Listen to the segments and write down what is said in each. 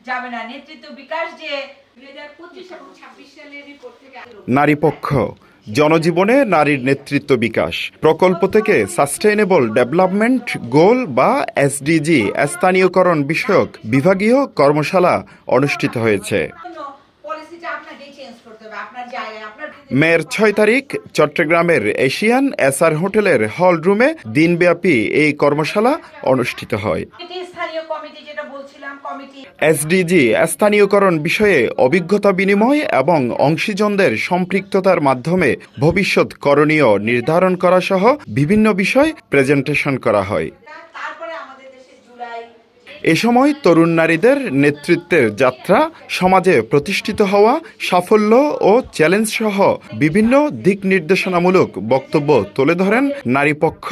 যাবে না। নেতৃত্ব বিকাশ যে 2025 এবং 26 সালের রিপোর্ট থেকে নারী পক্ষ জনজীবনে নারীর নেতৃত্ব বিকাশ প্রকল্প থেকে সাস্টেইনেবল ডেভেলপমেন্ট গোল বা এসডিজি স্থানীয়করণ বিষয়ক বিভাগীয় কর্মশালা অনুষ্ঠিত হয়েছে। পলিসিটা আপনাকে চেঞ্জ করতে হবে আপনার জায়গায় আপনার। মের ৬ তারিখ চট্টগ্রামের এশিয়ান এসআর হোটেলের হল রুমে দিনব্যাপী এই কর্মশালা অনুষ্ঠিত হয়। স্থানীয় কমিটি যেটা বলছিলাম কমিটি এসডিজি স্থানীয়করণ বিষয়ে অভিজ্ঞতা বিনিময় এবং অংশীজনদের সম্পৃক্ততার মাধ্যমে ভবিষ্যৎ করণীয় নির্ধারণ করা সহ বিভিন্ন বিষয় প্রেজেন্টেশন করা হয়। তারপরে আমাদের দেশে জুলাই এ সময় তরুণ নারীদের নেতৃত্বের যাত্রা, সমাজে প্রতিষ্ঠিত হওয়া, সাফল্য ও চ্যালেঞ্জ সহ বিভিন্ন দিক নির্দেশনামূলক বক্তব্য তুলে ধরেন নারী পক্ষ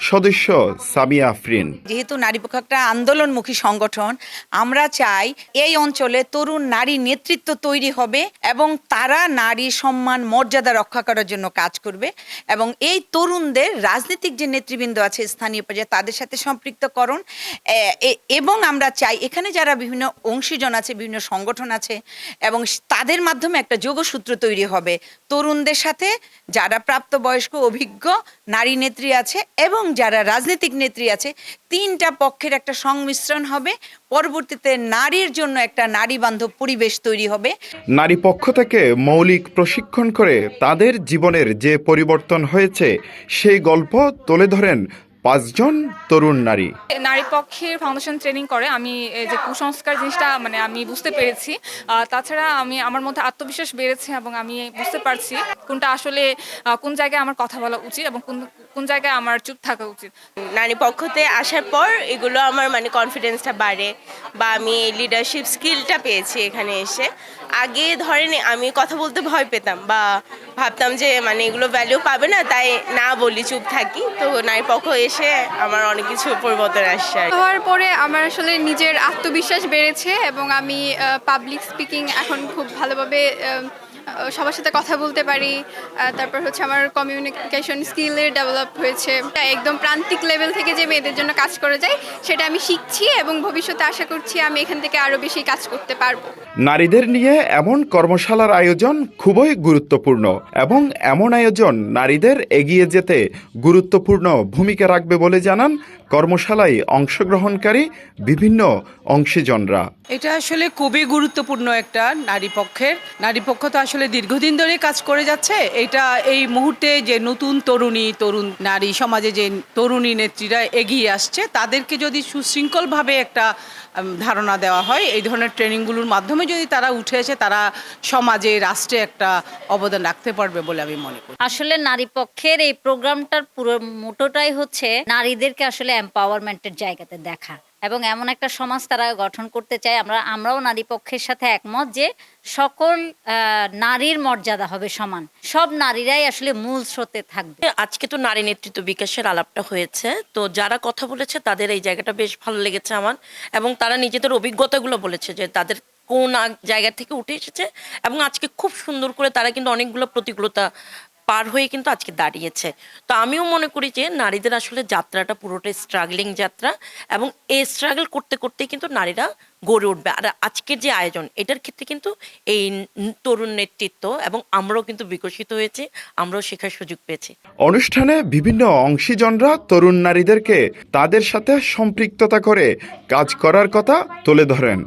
সদস্য সামিয়া আফরিন। যেহেতু নারী পক্ষ একটা আন্দোলনমুখী সংগঠন, আমরা চাই এই অঞ্চলে তরুণ নারী নেতৃত্ব তৈরি হবে এবং তারা নারী সম্মান মর্যাদা রক্ষা করার জন্য কাজ করবে এবং এই তরুণদের রাজনৈতিক যে নেতৃবৃন্দ আছে স্থানীয় পর্যায়ে তাদের সাথে সম্পৃক্তকরণ এবং আমরা চাই এখানে যারা বিভিন্ন অংশীজন আছে, বিভিন্ন সংগঠন আছে এবং তাদের মাধ্যমে একটা যোগসূত্র তৈরি হবে তরুণদের সাথে, যারা প্রাপ্তবয়স্ক অভিজ্ঞ নারী নেত্রী আছে এবং যারা রাজনৈতিক নেত্রী আছে, তিনটা পক্ষের একটা সংমিশ্রণ হবে। পরবর্তীতে নারীর জন্য একটা নারী বান্ধব পরিবেশ তৈরি হবে। নারী পক্ষ থেকে মৌলিক প্রশিক্ষণ করে তাদের জীবনের যে পরিবর্তন হয়েছে সেই গল্প তুলে ধরেন ৫ জন তরুণ নারী। নারী পক্ষের ফাউন্ডেশন ট্রেনিং করে আমি এই যে কুসংস্কার জিনিসটা আমি বুঝতে পেরেছি। তাছাড়া আমার মধ্যে আত্মবিশ্বাস বেড়েছে এবং আমি বুঝতে পারছি কোনটা আসলে কোন জায়গায় আমার কথা বলা উচিত এবং কোন জায়গায় আমার চুপ থাকা উচিত। নারী পক্ষতে আসার পর এগুলো আমার কনফিডেন্সটা বাড়ে বা আমি লিডারশিপ স্কিলটা পেয়েছি এখানে এসে। আগে ধরেন আমি কথা বলতে ভয় পেতাম বা ভাবতাম যে এগুলো ভ্যালু পাবে না, তাই না বলি, চুপ থাকি। তো নারী পক্ষ এসে আমার অনেক কিছু পরিবর্তন আসছে। হওয়ার পরে আমার আসলে নিজের আত্মবিশ্বাস বেড়েছে এবং আমি পাবলিক স্পিকিং এখন খুব ভালোভাবে সবার সাথে কথা বলতে পারি। তারপর আমার কমিউনিকেশন স্কিলের ডেভেলপ হয়েছে। একদম প্রান্তিক লেভেল থেকে যে মেয়েদের জন্য কাজ করা যায় সেটা আমি শিখছি এবং ভবিষ্যতে আশা করছি আমি এখান থেকে আরও বেশি কাজ করতে পারবো। নারীদের নিয়ে এমন কর্মশালার আয়োজন খুবই গুরুত্বপূর্ণ এবং এমন আয়োজন নারীদের এগিয়ে যেতে গুরুত্বপূর্ণ ভূমিকা রাখবে বলে জানান কর্মশালায় অংশগ্রহণকারী বিভিন্ন অংশীজনরা। এটা আসলে খুবই গুরুত্বপূর্ণ একটা নারী পক্ষ তো আসলে দীর্ঘদিন ধরে কাজ করে যাচ্ছে। এটা এই মুহূর্তে যে নতুন তরুণ নারী সমাজে যে তরুণী নেত্রীরা এগিয়ে আসছে তাদেরকে যদি সুশৃঙ্খলভাবে একটা ধারণা দেওয়া হয়, এই ধরনের ট্রেনিংগুলোর মাধ্যমে যদি তারা উঠে এসে তারা সমাজে রাষ্ট্রে একটা অবদান রাখতে পারবে বলে আমি মনে করি। আসলে নারী পক্ষের এই প্রোগ্রামটার পুরো মোটোটাই হচ্ছে নারীদেরকে আসলে এম্পাওয়ারমেন্টের জায়গাতে দেখা এবং এমন একটা সমাজ তারা গঠন করতে চায়। আমরাও নারী পক্ষের সাথে একমত যে সকল নারীর মর্যাদা হবে সমান, সব নারীরাই আসলে মূল স্রোতে থাকবে। আজকে তো নারী নেতৃত্ব বিকাশের আলাপটা হয়েছে, তো যারা কথা বলেছে তাদের এই জায়গাটা বেশ ভালো লেগেছে আমার, এবং তারা নিজেদের অভিজ্ঞতাগুলো বলেছে যে তাদের কোন জায়গা থেকে উঠে এসেছে এবং আজকে খুব সুন্দর করে তারা কিন্তু অনেকগুলো প্রতিকূলতা পার হয়ে কিন্তু আজকে দাঁড়িয়েছে। তো আমিও মনে করি যে নারীদের আসলে যাত্রাটা পুরোটাই স্ট্রাগলিং যাত্রা এবং এই স্ট্রাগল করতে করতেই কিন্তু নারীরা গড়ে উঠবে। আর আজকের যে আয়োজন এটার ক্ষেত্রে কিন্তু এই তরুণ নেতৃত্ব এবং আমরাও কিন্তু বিকশিত হয়েছি, আমরাও শেখার সুযোগ পেয়েছি। অনুষ্ঠানে বিভিন্ন অংশীজনরা তরুণ নারীদেরকে তাদের সাথে সম্পৃক্ততা করে কাজ করার কথা তুলে ধরেন।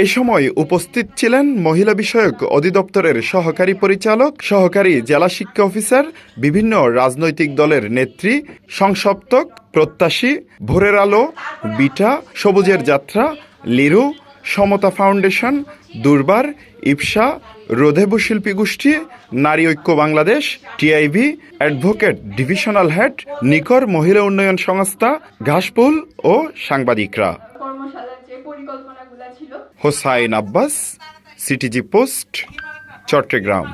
এ সময় উপস্থিত ছিলেন মহিলা বিষয়ক অধিদপ্তরের সহকারী পরিচালক, সহকারী জেলা শিক্ষা অফিসার, বিভিন্ন রাজনৈতিক দলের নেত্রী, সংসপ্তক, প্রত্যাশী, ভোরের আলো, বিটা, সবুজের যাত্রা, লিরু, সমতা ফাউন্ডেশন, দুর্বার, ইপসা, রোধেবু শিল্পী গোষ্ঠী, নারী ঐক্য Bangladesh, TIB, advocate divisional head, নিকর মহিলা উন্নয়ন সংস্থা, ঘাসফুল ও সাংবাদিকরা। Hossain Abbas, CTG post, Chittagong.